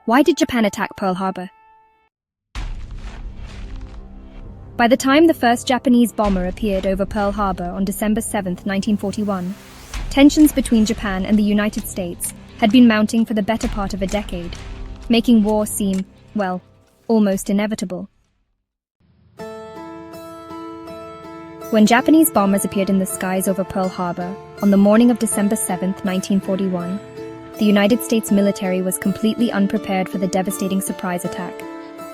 Why did Japan attack Pearl Harbor? By the time the first Japanese bomber appeared over Pearl Harbor on December 7, 1941, tensions between Japan and the United States had been mounting for the better part of a decade, making war seem, well, almost inevitable. When Japanese bombers appeared in the skies over Pearl Harbor on the morning of December 7, 1941, the United States military was completely unprepared for the devastating surprise attack,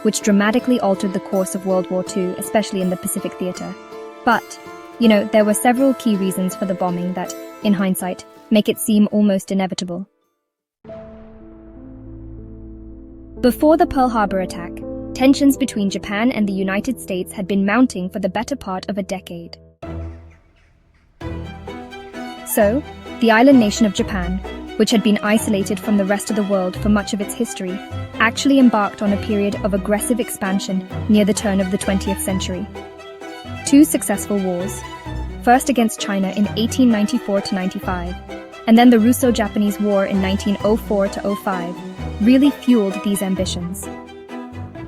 which dramatically altered the course of World War II, especially in the Pacific theater. But, there were several key reasons for the bombing that, in hindsight, make it seem almost inevitable. Before the Pearl Harbor attack, tensions between Japan and the United States had been mounting for the better part of a decade. So, the island nation of Japan, which had been isolated from the rest of the world for much of its history, actually embarked on a period of aggressive expansion near the turn of the 20th century. Two successful wars, first against China in 1894-95, and then the Russo-Japanese War in 1904-05, really fueled these ambitions.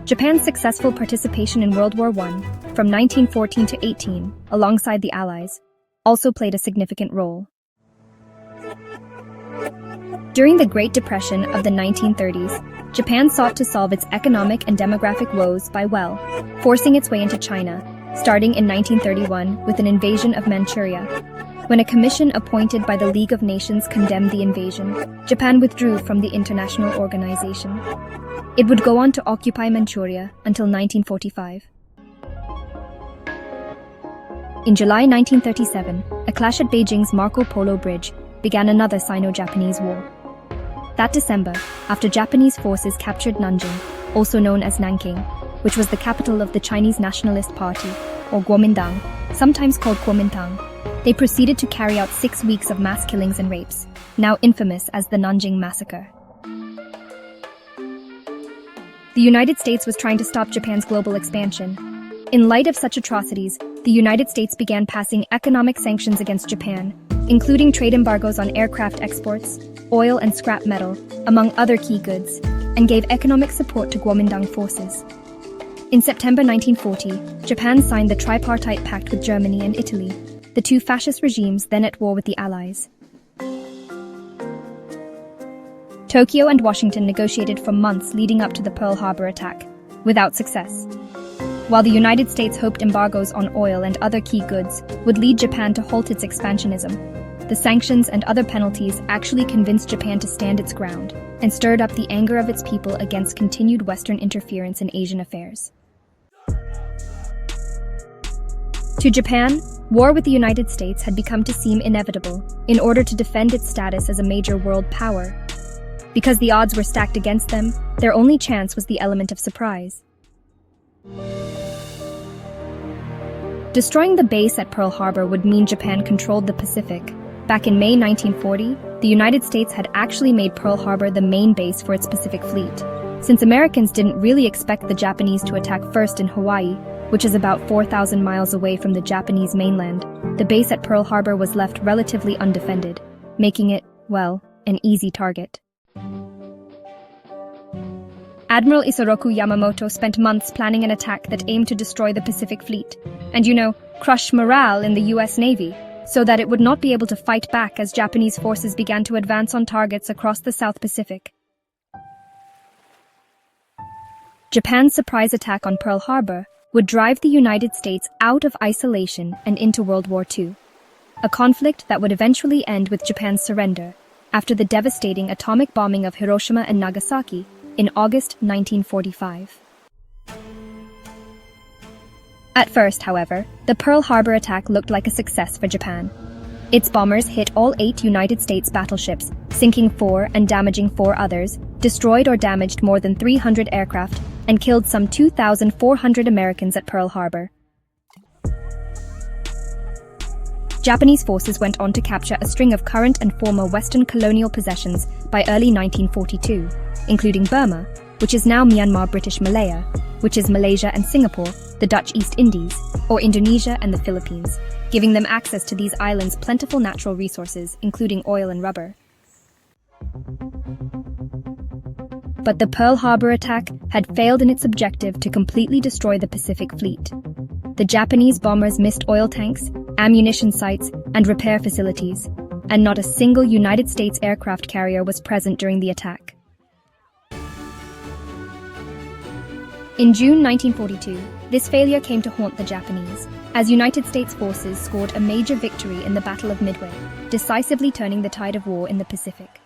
Japan's successful participation in World War I, from 1914 to 18, alongside the Allies, also played a significant role. During the Great Depression of the 1930s, Japan sought to solve its economic and demographic woes by, forcing its way into China, starting in 1931 with an invasion of Manchuria. When a commission appointed by the League of Nations condemned the invasion, Japan withdrew from the international organization. It would go on to occupy Manchuria until 1945. In July 1937, a clash at Beijing's Marco Polo Bridge began another Sino-Japanese war. That December, after Japanese forces captured Nanjing, also known as Nanking, which was the capital of the Chinese Nationalist Party, or Kuomintang, sometimes called Kuomintang, they proceeded to carry out 6 weeks of mass killings and rapes, now infamous as the Nanjing Massacre. The United States was trying to stop Japan's global expansion. In light of such atrocities, the United States began passing economic sanctions against Japan, including trade embargoes on aircraft exports, oil and scrap metal, among other key goods, and gave economic support to Kuomintang forces. In September 1940, Japan signed the Tripartite Pact with Germany and Italy, the two fascist regimes then at war with the Allies. Tokyo and Washington negotiated for months leading up to the Pearl Harbor attack, without success. While the United States hoped embargoes on oil and other key goods would lead Japan to halt its expansionism, the sanctions and other penalties actually convinced Japan to stand its ground and stirred up the anger of its people against continued Western interference in Asian affairs. To Japan, war with the United States had become to seem inevitable in order to defend its status as a major world power. Because the odds were stacked against them, their only chance was the element of surprise. Destroying the base at Pearl Harbor would mean Japan controlled the Pacific. Back in May 1940, the United States had actually made Pearl Harbor the main base for its Pacific Fleet. Since Americans didn't really expect the Japanese to attack first in Hawaii, which is about 4,000 miles away from the Japanese mainland, the base at Pearl Harbor was left relatively undefended, making it, an easy target. Admiral Isoroku Yamamoto spent months planning an attack that aimed to destroy the Pacific Fleet and, crush morale in the U.S. Navy so that it would not be able to fight back as Japanese forces began to advance on targets across the South Pacific. Japan's surprise attack on Pearl Harbor would drive the United States out of isolation and into World War II, a conflict that would eventually end with Japan's surrender after the devastating atomic bombing of Hiroshima and Nagasaki in August 1945. At first, however, the Pearl Harbor attack looked like a success for Japan. Its bombers hit all 8 United States battleships, sinking 4 and damaging 4 others, destroyed or damaged more than 300 aircraft, and killed some 2,400 Americans at Pearl Harbor. Japanese forces went on to capture a string of current and former Western colonial possessions by early 1942, including Burma, which is now Myanmar British Malaya, which is Malaysia and Singapore, the Dutch East Indies, or Indonesia and the Philippines, giving them access to these islands' plentiful natural resources, including oil and rubber. but the Pearl Harbor attack had failed in its objective to completely destroy the Pacific Fleet. The Japanese bombers missed oil tanks, ammunition sites, and repair facilities, and not a single United States aircraft carrier was present during the attack. In June 1942, this failure came to haunt the Japanese, as United States forces scored a major victory in the Battle of Midway, decisively turning the tide of war in the Pacific.